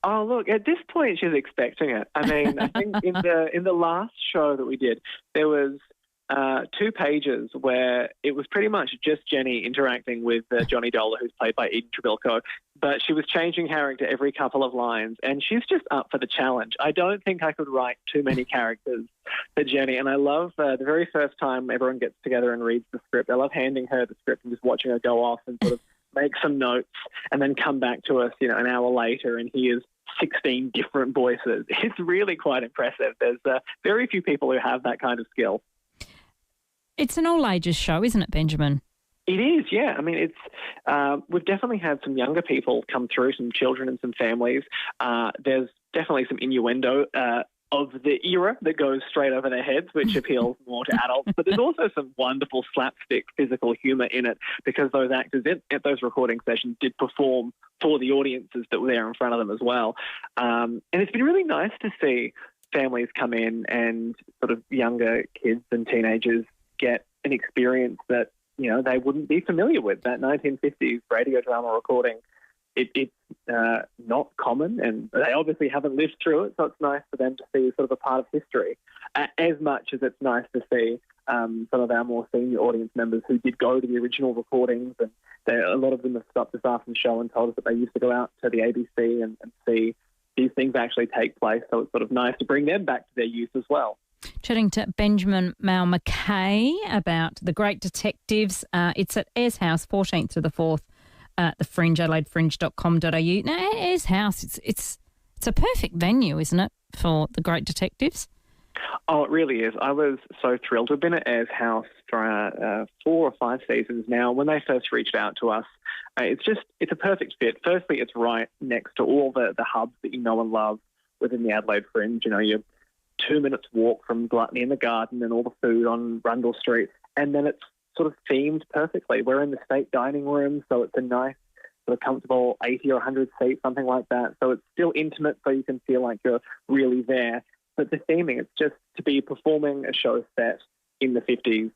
Oh, look, at this point, she's expecting it. I mean, I think in the last show that we did, there was 2 pages where it was pretty much just Jenny interacting with Johnny Dollar, who's played by Eden Trebilco, but she was changing character every couple of lines, and she's just up for the challenge. I don't think I could write too many characters for Jenny, and I love the very first time everyone gets together and reads the script. I love handing her the script and just watching her go off and sort of make some notes and then come back to us, an hour later, and here's 16 different voices. It's really quite impressive. There's very few people who have that kind of skill. It's an all ages show, isn't it, Benjamin? It is, yeah. I mean, it's we've definitely had some younger people come through, some children and some families. There's definitely some innuendo of the era that goes straight over their heads, which appeals more to adults. But there's also some wonderful slapstick physical humour in it, because those actors at those recording sessions did perform for the audiences that were there in front of them as well. And it's been really nice to see families come in and sort of younger kids and teenagers get an experience that, they wouldn't be familiar with. That 1950s radio drama recording, it's not common, and they obviously haven't lived through it, so it's nice for them to see sort of a part of history, as much as it's nice to see some of our more senior audience members who did go to the original recordings, and a lot of them have stopped us after the show and told us that they used to go out to the ABC and see these things actually take place, so it's sort of nice to bring them back to their youth as well. Chatting to Benjamin Mal McKay about The Great Detectives. It's at Ayers House, 14th to the 4th, at the Fringe, adelaidefringe.com.au. Now, Ayers House, it's a perfect venue, isn't it, for The Great Detectives? Oh, it really is. I was so thrilled. We've been at Ayers House for 4 or 5 seasons now. When they first reached out to us, it's a perfect fit. Firstly, it's right next to all the hubs that you know and love within the Adelaide Fringe. You're 2 minutes walk from Gluttony in the Garden and all the food on Rundle Street, and then it's sort of themed perfectly. We're in the state dining room, so it's a nice, sort of comfortable 80 or 100 seats, something like that. So it's still intimate, so you can feel like you're really there. But the theming, it's just to be performing a show set in the 50s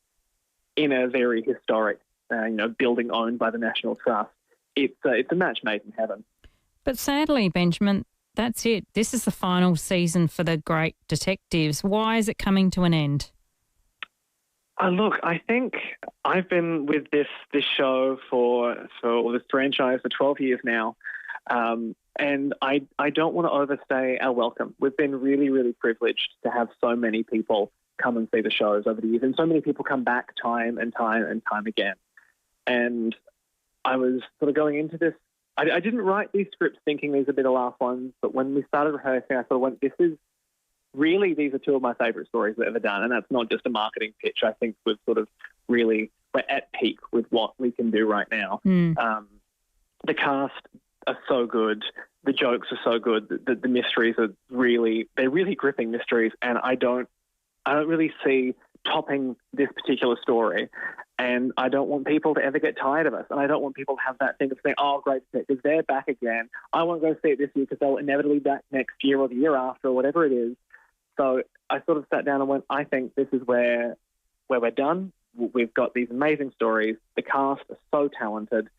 in a very historic, building owned by the National Trust. It's a match made in heaven. But sadly, Benjamin, that's it. This is the final season for The Great Detectives. Why is it coming to an end? Look, I think I've been with this show or this franchise for 12 years now, and I don't want to overstay our welcome. We've been really, really privileged to have so many people come and see the shows over the years, and so many people come back time and time and time again. And I was sort of going into this, I didn't write these scripts thinking these would be the last ones, but when we started rehearsing, I sort of went, these are 2 of my favourite stories we've ever done, and that's not just a marketing pitch. I think we're at peak with what we can do right now. The cast are so good, the jokes are so good, the mysteries are they're really gripping mysteries, and I don't really see topping this particular story. And I don't want people to ever get tired of us. And I don't want people to have that thing of saying, oh, great detectives, they're back again. I won't go see it this year because they'll inevitably be back next year or the year after or whatever it is. So I sort of sat down and went, I think this is where we're done. We've got these amazing stories. The cast are so talented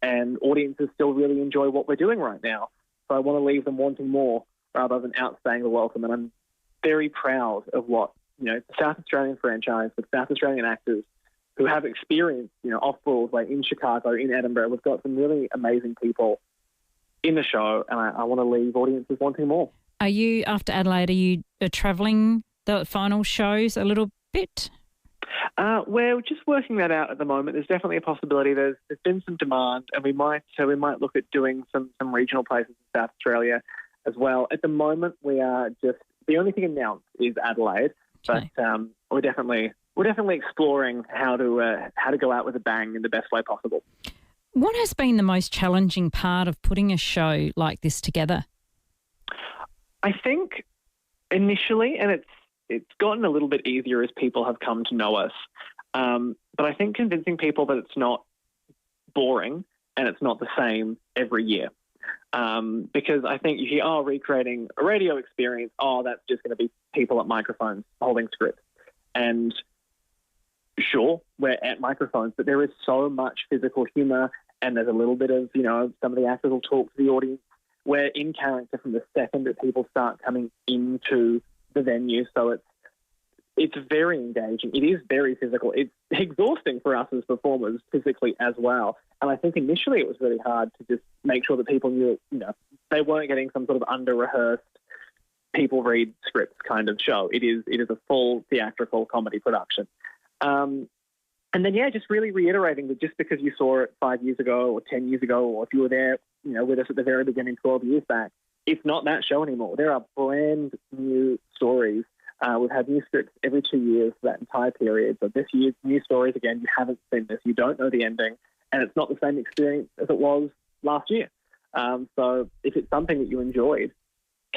and audiences still really enjoy what we're doing right now. So I want to leave them wanting more rather than outstaying the welcome. And I'm very proud of what, the South Australian franchise with South Australian actors who have experience, off-Broadway, in Chicago, in Edinburgh. We've got some really amazing people in the show, and I want to leave audiences wanting more. Are you, after Adelaide, are you travelling the final shows a little bit? We're just working that out at the moment. There's definitely a possibility. There's been some demand, and we might look at doing some regional places in South Australia as well. At the moment, we are just, the only thing announced is Adelaide, but we're definitely exploring how to go out with a bang in the best way possible. What has been the most challenging part of putting a show like this together? I think initially, and it's gotten a little bit easier as people have come to know us, but I think convincing people that it's not boring and it's not the same every year. Because I think you hear, recreating a radio experience, that's just going to be people at microphones holding scripts. And sure, we're at microphones, but there is so much physical humour, and there's a little bit of, some of the actors will talk to the audience. We're in character from the second that people start coming into the venue, so it's very engaging. It is very physical. It's exhausting for us as performers physically as well. And I think initially it was really hard to just make sure that people knew, they weren't getting some sort of under-rehearsed, people read scripts kind of show. It is a full theatrical comedy production. And then, just really reiterating that just because you saw it 5 years ago or 10 years ago, or if you were there, with us at the very beginning 12 years back, it's not that show anymore. There are brand new stories. We've had new scripts every 2 years for that entire period. So this year, new stories, again, you haven't seen this. You don't know the ending. And it's not the same experience as it was last year. So if it's something that you enjoyed,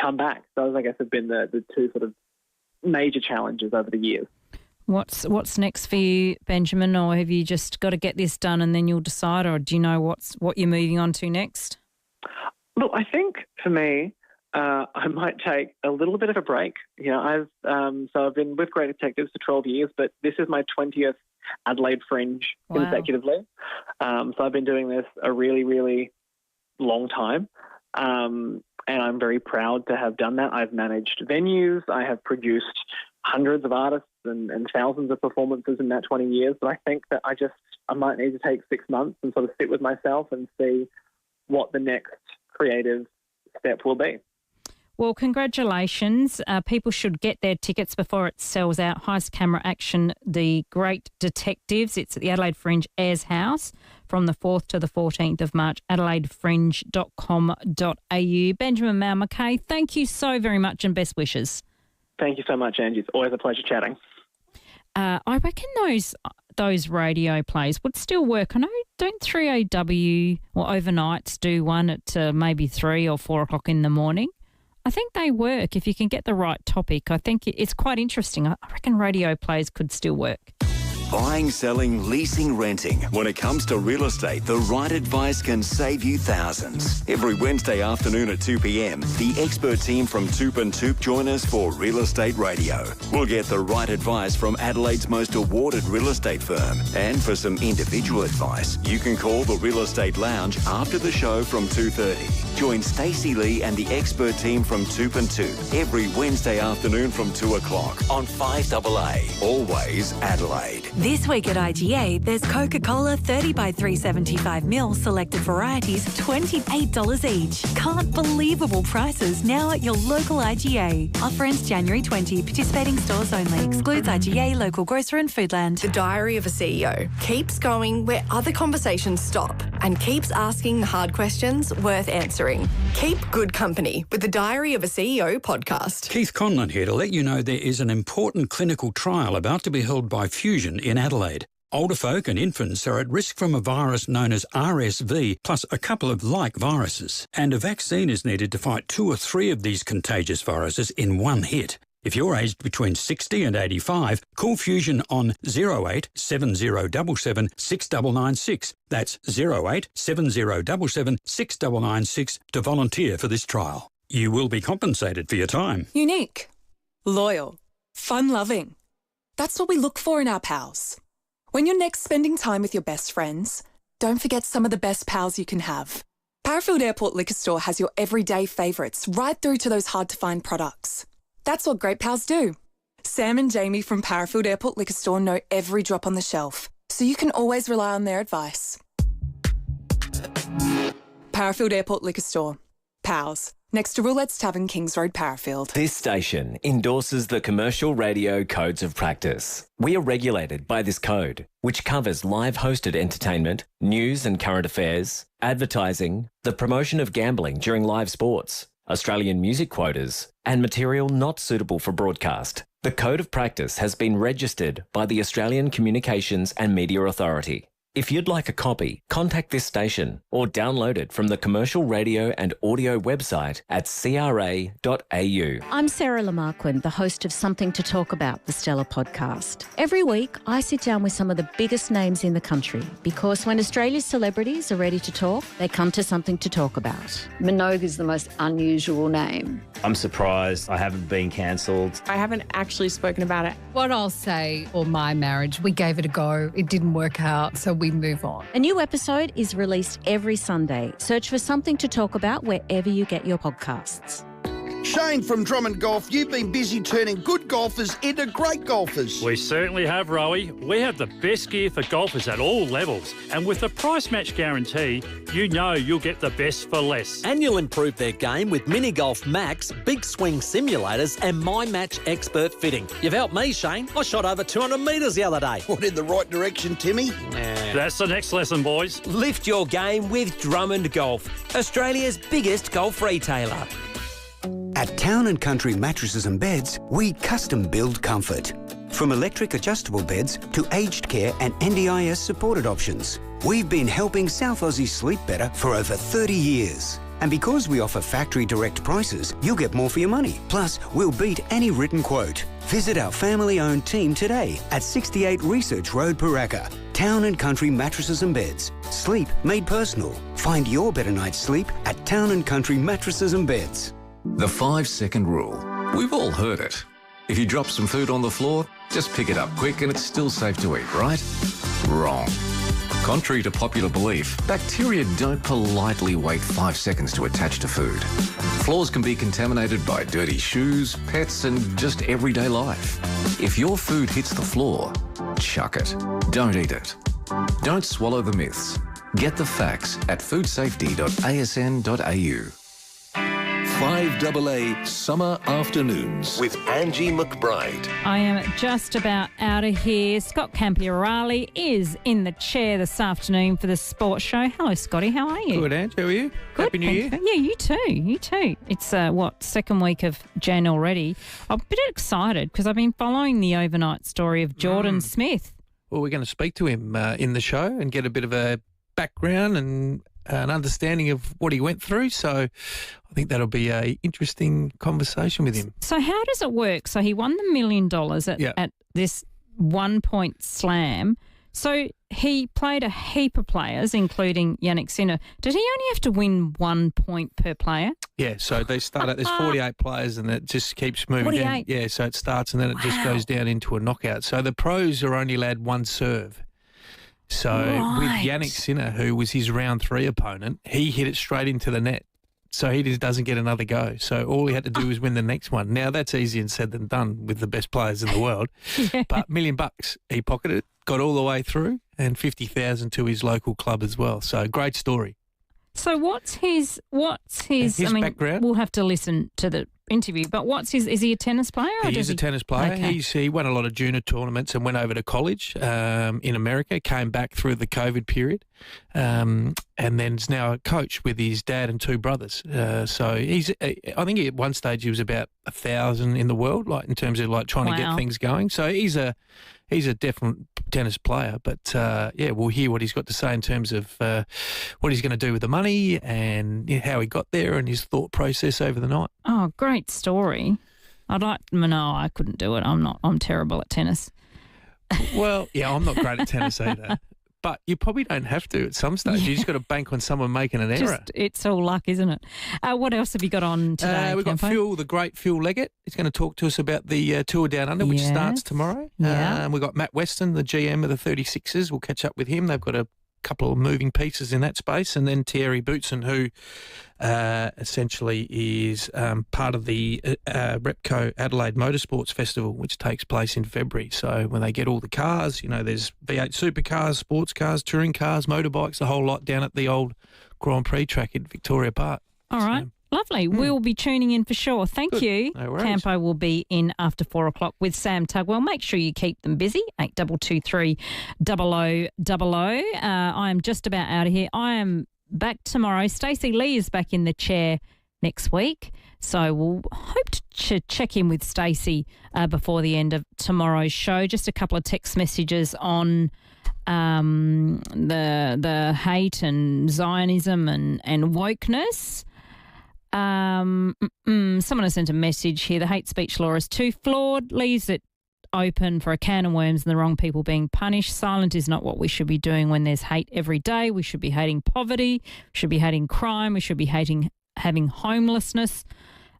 come back. Those, I guess, have been the two sort of major challenges over the years. What's next for you, Benjamin, or have you just got to get this done and then you'll decide, or do you know what you're moving on to next? Look, I think for me, I might take a little bit of a break. I've been with Great Detectives for 12 years, but this is my 20th Adelaide Fringe consecutively. So I've been doing this a really, really long time. And I'm very proud to have done that. I've managed venues. I have produced hundreds of artists and thousands of performances in that 20 years. But I think that I might need to take 6 months and sort of sit with myself and see what the next creative step will be. Well, congratulations. People should get their tickets before it sells out. Heist Camera Action, The Great Detectives. It's at the Adelaide Fringe Ayres House from the 4th to the 14th of March, adelaidefringe.com.au. Benjamin Mackay, thank you so very much and best wishes. Thank you so much, Angie. It's always a pleasure chatting. I reckon those radio plays would still work. I know, don't 3AW or overnights do one at maybe 3 or 4 o'clock in the morning? I think they work if you can get the right topic. I think it's quite interesting. I reckon radio plays could still work. Buying, selling, leasing, renting. When it comes to real estate, the right advice can save you thousands. Every Wednesday afternoon at 2 p.m, the expert team from Toop and Toop join us for Real Estate Radio. We'll get the right advice from Adelaide's most awarded real estate firm. And for some individual advice, you can call the Real Estate Lounge after the show from 2:30. Join Stacey Lee and the expert team from Toop and Toop every Wednesday afternoon from 2 o'clock on 5AA. Always Adelaide. This week at IGA, there's Coca-Cola 30 by 375ml selected varieties, $28 each. Can't believable prices now at your local IGA. Offer ends January 20. Participating stores only. Excludes IGA, local grocer and Foodland. The Diary of a CEO keeps going where other conversations stop and keeps asking the hard questions worth answering. Keep good company with the Diary of a CEO podcast. Keith Conlon here to let you know there is an important clinical trial about to be held by Fusion in Adelaide. Older folk and infants are at risk from a virus known as RSV, plus a couple of like viruses. And a vaccine is needed to fight 2 or 3 of these contagious viruses in one hit. If you're aged between 60 and 85, call Fusion on 08 7077 6996. That's 08 7077 6996 to volunteer for this trial. You will be compensated for your time. Unique, loyal, fun-loving. That's what we look for in our pals. When you're next spending time with your best friends, don't forget some of the best pals you can have. Parafield Airport Liquor Store has your everyday favourites right through to those hard-to-find products. That's what great pals do. Sam and Jamie from Parafield Airport Liquor Store know every drop on the shelf, so you can always rely on their advice. Parafield Airport Liquor Store. Pals. Next to Roulette's Tavern, Kings Road, Parafield. This station endorses the Commercial Radio Codes of Practice. We are regulated by this code, which covers live hosted entertainment, news and current affairs, advertising, the promotion of gambling during live sports, Australian music quotas, and material not suitable for broadcast. The Code of Practice has been registered by the Australian Communications and Media Authority. If you'd like a copy, contact this station or download it from the Commercial Radio and Audio website at cra.au. I'm Sarah Lamarquin, the host of Something to Talk About, the Stellar podcast. Every week, I sit down with some of the biggest names in the country because when Australia's celebrities are ready to talk, they come to Something to Talk About. Minogue is the most unusual name. I'm surprised I haven't been cancelled. I haven't actually spoken about it. What I'll say for my marriage, we gave it a go. It didn't work out, so we move on. A new episode is released every Sunday. Search for Something to Talk About wherever you get your podcasts. Shane from Drummond Golf, you've been busy turning good golfers into great golfers. We certainly have, Rowie. We have the best gear for golfers at all levels. And with the price match guarantee, you know you'll get the best for less. And you'll improve their game with Mini Golf Max, big swing simulators and My Match Expert fitting. You've helped me, Shane. I shot over 200 metres the other day. What, in the right direction, Timmy? That's the next lesson, boys. Lift your game with Drummond Golf, Australia's biggest golf retailer. At Town & Country Mattresses and Beds, we custom build comfort. From electric adjustable beds to aged care and NDIS supported options, we've been helping South Aussies sleep better for over 30 years. And because we offer factory direct prices, you'll get more for your money. Plus, we'll beat any written quote. Visit our family-owned team today at 68 Research Road, Paraka. Town & Country Mattresses and Beds. Sleep made personal. Find your better night's sleep at Town & Country Mattresses and Beds. The 5-second rule. We've all heard it. If you drop some food on the floor, just pick it up quick and it's still safe to eat, right? Wrong. Contrary to popular belief, bacteria don't politely wait 5 seconds to attach to food. Floors can be contaminated by dirty shoes, pets, and just everyday life. If your food hits the floor, chuck it. Don't eat it. Don't swallow the myths. Get the facts at foodsafety.asn.au. 5AA Summer Afternoons with Angie McBride. I am just about out of here. Scott Campiorali is in the chair this afternoon for the sports show. Hello, Scotty. How are you? Good, Angie. How are you? Good, Happy New Year. Yeah, you too. You too. It's, second week of Jan already. I'm a bit excited because I've been following the overnight story of Jordan Smith. Well, we're going to speak to him in the show and get a bit of a background and an understanding of what he went through. So I think that'll be a interesting conversation with him. So how does it work? So he won the $1 million at this 1 point slam. So he played a heap of players, including Yannick Sinner. Did he only have to win 1 point per player? Yeah, so they start out, there's 48 players and it just keeps moving 48. down. Yeah, so it starts and then it just goes down into a knockout. So the pros are only allowed one serve. So with Yannick Sinner, who was his round 3 opponent, he hit it straight into the net. So he just doesn't get another go. So all he had to do was win the next one. Now, that's easier said than done with the best players in the world. But $1 million he pocketed, got all the way through, and $50,000 to his local club as well. So great story. So what's his background? We'll have to listen to the interview, but is he a tennis player? He is a tennis player. Okay. He won a lot of junior tournaments and went over to college in America, came back through the COVID period, and then is now a coach with his dad and 2 brothers. So I think at one stage he was about 1,000 in the world, like in terms of like trying to get things going. So he's a definite tennis player, but we'll hear what he's got to say in terms of what he's going to do with the money and how he got there and his thought process over the night. Oh, great story. I couldn't do it. I'm terrible at tennis. Well, yeah, I'm not great at tennis either. But you probably don't have to at some stage. You just got to bank on someone making an error. It's all luck, isn't it? What else have you got on today? We've got Phil, the great Phil Leggett. He's going to talk to us about the Tour Down Under, which starts tomorrow. Yeah. We've got Matt Weston, the GM of the 36ers. We'll catch up with him. They've got a couple of moving pieces in that space. And then Thierry Boutsen, who essentially is part of the Repco Adelaide Motorsports Festival, which takes place in February. So when they get all the cars, there's V8 supercars, sports cars, touring cars, motorbikes, a whole lot down at the old Grand Prix track at Victoria Park. All right. Lovely. We'll be tuning in for sure. Thank you. No worries. Campo will be in after 4 o'clock with Sam Tugwell. Make sure you keep them busy. 8223 0000. I am just about out of here. I am back tomorrow. Stacey Lee is back in the chair next week. So we'll hope to check in with Stacey before the end of tomorrow's show. Just a couple of text messages on the hate and Zionism and wokeness. Someone has sent a message here. The hate speech law is too flawed, leaves it open for a can of worms and the wrong people being punished. Silent is not what we should be doing when there's hate every day. We should be hating poverty. We should be hating crime. We should be having homelessness.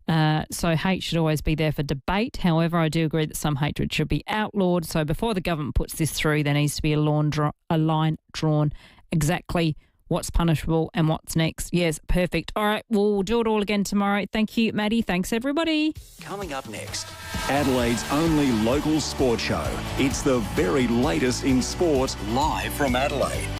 So hate should always be there for debate. However, I do agree that some hatred should be outlawed. So before the government puts this through, there needs to be a line drawn exactly what's punishable and what's next. Yes, perfect. All right, we'll do it all again tomorrow. Thank you, Maddie. Thanks, everybody. Coming up next, Adelaide's only local sport show. It's the very latest in sport, live from Adelaide.